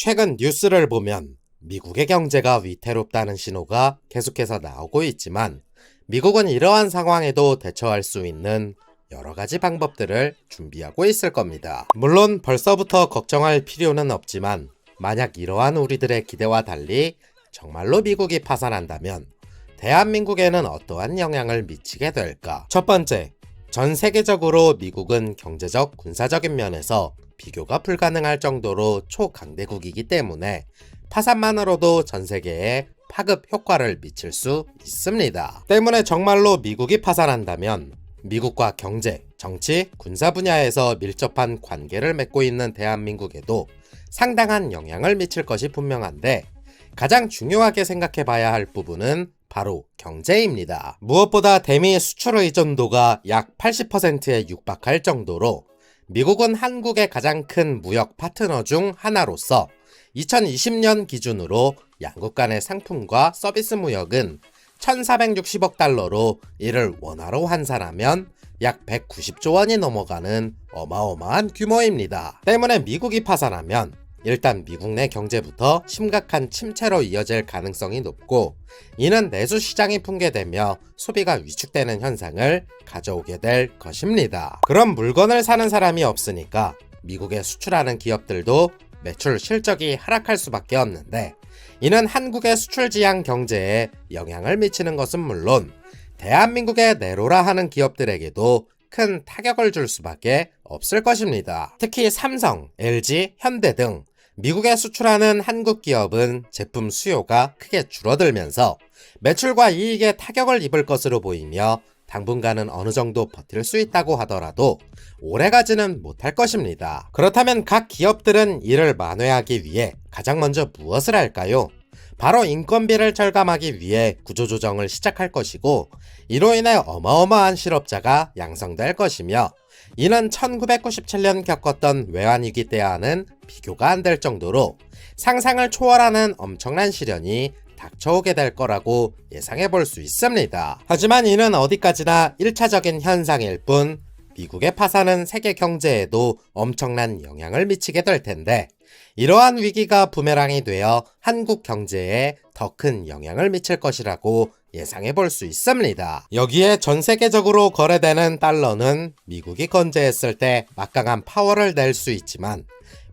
최근 뉴스를 보면 미국의 경제가 위태롭다는 신호가 계속해서 나오고 있지만 미국은 이러한 상황에도 대처할 수 있는 여러 가지 방법들을 준비하고 있을 겁니다. 물론 벌써부터 걱정할 필요는 없지만 만약 이러한 우리들의 기대와 달리 정말로 미국이 파산한다면 대한민국에는 어떠한 영향을 미치게 될까? 첫 번째, 전 세계적으로 미국은 경제적, 군사적인 면에서 비교가 불가능할 정도로 초강대국이기 때문에 파산만으로도 전 세계에 파급 효과를 미칠 수 있습니다. 때문에 정말로 미국이 파산한다면 미국과 경제, 정치, 군사 분야에서 밀접한 관계를 맺고 있는 대한민국에도 상당한 영향을 미칠 것이 분명한데 가장 중요하게 생각해 봐야 할 부분은 바로 경제입니다. 무엇보다 대미 수출 의존도가 약 80%에 육박할 정도로 미국은 한국의 가장 큰 무역 파트너 중 하나로서 2020년 기준으로 양국 간의 상품과 서비스 무역은 1460억 달러로 이를 원화로 환산하면 약 190조 원이 넘어가는 어마어마한 규모입니다. 때문에 미국이 파산하면 일단 미국 내 경제부터 심각한 침체로 이어질 가능성이 높고 이는 내수 시장이 붕괴되며 소비가 위축되는 현상을 가져오게 될 것입니다. 그럼 물건을 사는 사람이 없으니까 미국에 수출하는 기업들도 매출 실적이 하락할 수밖에 없는데 이는 한국의 수출 지향 경제에 영향을 미치는 것은 물론 대한민국에 내로라 하는 기업들에게도 큰 타격을 줄 수밖에 없을 것입니다. 특히 삼성, LG, 현대 등 미국에 수출하는 한국 기업은 제품 수요가 크게 줄어들면서 매출과 이익에 타격을 입을 것으로 보이며 당분간은 어느 정도 버틸 수 있다고 하더라도 오래가지는 못할 것입니다. 그렇다면 각 기업들은 이를 만회하기 위해 가장 먼저 무엇을 할까요? 바로 인건비를 절감하기 위해 구조조정을 시작할 것이고 이로 인해 어마어마한 실업자가 양성될 것이며 이는 1997년 겪었던 외환위기 때와는 비교가 안 될 정도로 상상을 초월하는 엄청난 시련이 닥쳐오게 될 거라고 예상해 볼 수 있습니다. 하지만 이는 어디까지나 1차적인 현상일 뿐 미국의 파산은 세계 경제에도 엄청난 영향을 미치게 될 텐데 이러한 위기가 부메랑이 되어 한국 경제에 더 큰 영향을 미칠 것이라고 예상해 볼 수 있습니다. 여기에 전 세계적으로 거래되는 달러는 미국이 건재했을 때 막강한 파워를 낼 수 있지만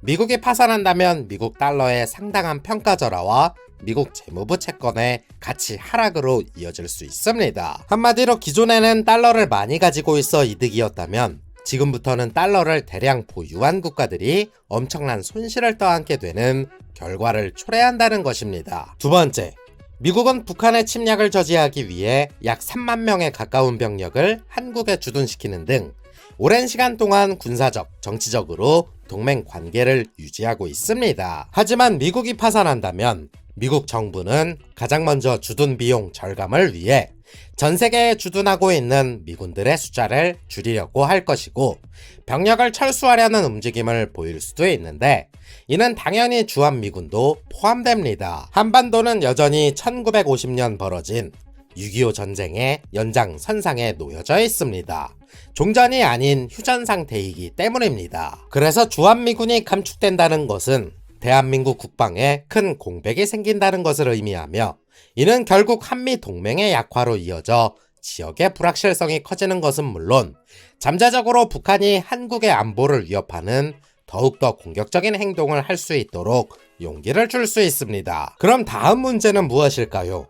미국이 파산한다면 미국 달러의 상당한 평가절하와 미국 재무부 채권의 가치 하락으로 이어질 수 있습니다. 한마디로 기존에는 달러를 많이 가지고 있어 이득이었다면 지금부터는 달러를 대량 보유한 국가들이 엄청난 손실을 떠안게 되는 결과를 초래한다는 것입니다. 두 번째, 미국은 북한의 침략을 저지하기 위해 약 3만 명에 가까운 병력을 한국에 주둔시키는 등 오랜 시간 동안 군사적, 정치적으로 동맹 관계를 유지하고 있습니다. 하지만 미국이 파산한다면 미국 정부는 가장 먼저 주둔 비용 절감을 위해 전 세계에 주둔하고 있는 미군들의 숫자를 줄이려고 할 것이고 병력을 철수하려는 움직임을 보일 수도 있는데 이는 당연히 주한미군도 포함됩니다. 한반도는 여전히 1950년 벌어진 6.25 전쟁의 연장선상에 놓여져 있습니다. 종전이 아닌 휴전 상태이기 때문입니다. 그래서 주한미군이 감축된다는 것은 대한민국 국방에 큰 공백이 생긴다는 것을 의미하며 이는 결국 한미 동맹의 약화로 이어져 지역의 불확실성이 커지는 것은 물론 잠재적으로 북한이 한국의 안보를 위협하는 더욱더 공격적인 행동을 할 수 있도록 용기를 줄 수 있습니다. 그럼 다음 문제는 무엇일까요?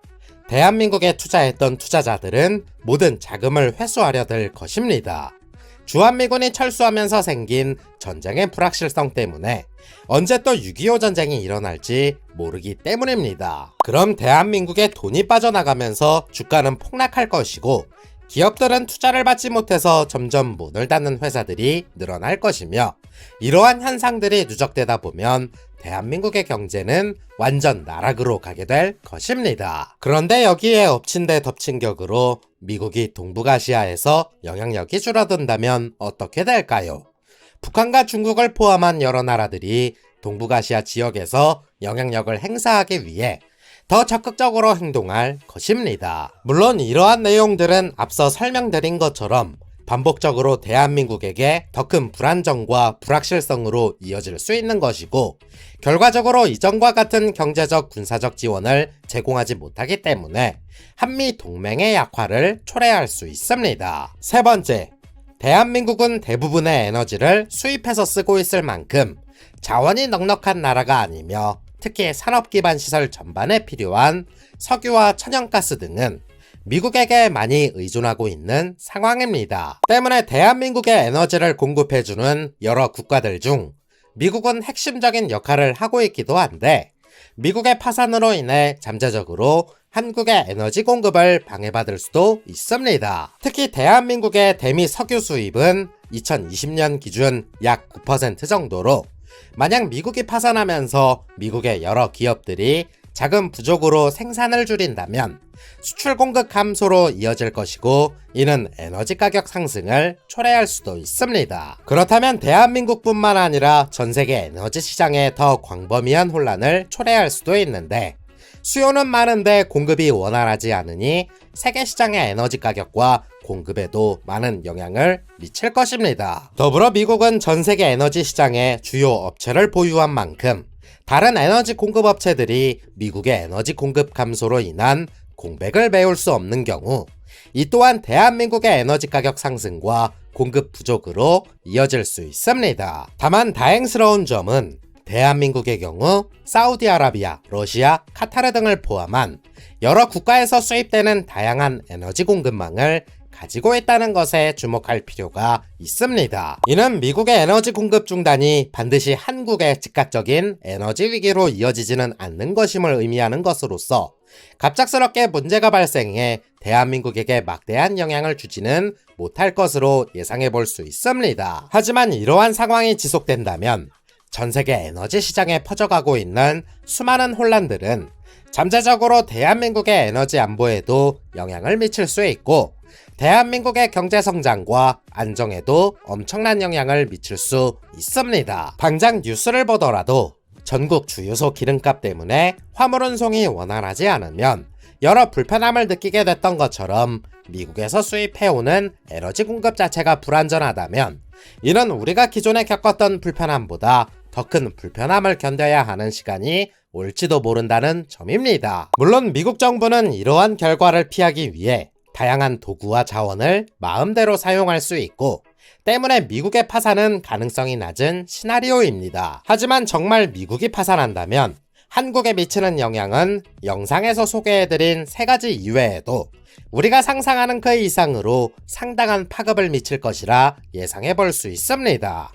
대한민국에 투자했던 투자자들은 모든 자금을 회수하려 될 것입니다. 주한미군이 철수하면서 생긴 전쟁의 불확실성 때문에 언제 또 6.25 전쟁이 일어날지 모르기 때문입니다. 그럼 대한민국에 돈이 빠져나가면서 주가는 폭락할 것이고 기업들은 투자를 받지 못해서 점점 문을 닫는 회사들이 늘어날 것이며 이러한 현상들이 누적되다 보면 대한민국의 경제는 완전 나락으로 가게 될 것입니다. 그런데 여기에 엎친 데 덮친 격으로 미국이 동북아시아에서 영향력이 줄어든다면 어떻게 될까요? 북한과 중국을 포함한 여러 나라들이 동북아시아 지역에서 영향력을 행사하기 위해 더 적극적으로 행동할 것입니다. 물론 이러한 내용들은 앞서 설명드린 것처럼 반복적으로 대한민국에게 더 큰 불안정과 불확실성으로 이어질 수 있는 것이고, 결과적으로 이전과 같은 경제적 군사적 지원을 제공하지 못하기 때문에 한미 동맹의 약화를 초래할 수 있습니다. 세 번째, 대한민국은 대부분의 에너지를 수입해서 쓰고 있을 만큼 자원이 넉넉한 나라가 아니며, 특히 산업 기반 시설 전반에 필요한 석유와 천연가스 등은 미국에게 많이 의존하고 있는 상황입니다. 때문에 대한민국의 에너지를 공급해주는 여러 국가들 중 미국은 핵심적인 역할을 하고 있기도 한데, 미국의 파산으로 인해 잠재적으로 한국의 에너지 공급을 방해받을 수도 있습니다. 특히 대한민국의 대미 석유 수입은 2020년 기준 약 9% 정도로, 만약 미국이 파산하면서 미국의 여러 기업들이 자금 부족으로 생산을 줄인다면 수출 공급 감소로 이어질 것이고, 이는 에너지 가격 상승을 초래할 수도 있습니다. 그렇다면 대한민국뿐만 아니라 전 세계 에너지 시장에 더 광범위한 혼란을 초래할 수도 있는데, 수요는 많은데 공급이 원활하지 않으니 세계 시장의 에너지 가격과 공급에도 많은 영향을 미칠 것입니다. 더불어 미국은 전 세계 에너지 시장의 주요 업체를 보유한 만큼 다른 에너지 공급 업체들이 미국의 에너지 공급 감소로 인한 공백을 메울 수 없는 경우, 이 또한 대한민국의 에너지 가격 상승과 공급 부족으로 이어질 수 있습니다. 다만 다행스러운 점은 대한민국의 경우 사우디아라비아, 러시아, 카타르 등을 포함한 여러 국가에서 수입되는 다양한 에너지 공급망을 가지고 있다는 것에 주목할 필요가 있습니다. 이는 미국의 에너지 공급 중단이 반드시 한국의 즉각적인 에너지 위기로 이어지지는 않는 것임을 의미하는 것으로서, 갑작스럽게 문제가 발생해 대한민국에게 막대한 영향을 주지는 못할 것으로 예상해 볼 수 있습니다. 하지만 이러한 상황이 지속된다면 전 세계 에너지 시장에 퍼져가고 있는 수많은 혼란들은 잠재적으로 대한민국의 에너지 안보에도 영향을 미칠 수 있고, 대한민국의 경제 성장과 안정에도 엄청난 영향을 미칠 수 있습니다. 당장 뉴스를 보더라도 전국 주유소 기름값 때문에 화물 운송이 원활하지 않으면 여러 불편함을 느끼게 됐던 것처럼, 미국에서 수입해오는 에너지 공급 자체가 불안전하다면 이는 우리가 기존에 겪었던 불편함보다 더 큰 불편함을 견뎌야 하는 시간이 올지도 모른다는 점입니다. 물론 미국 정부는 이러한 결과를 피하기 위해 다양한 도구와 자원을 마음대로 사용할 수 있고, 때문에 미국의 파산은 가능성이 낮은 시나리오입니다. 하지만 정말 미국이 파산한다면 한국에 미치는 영향은 영상에서 소개해드린 세 가지 이외에도 우리가 상상하는 그 이상으로 상당한 파급을 미칠 것이라 예상해 볼 수 있습니다.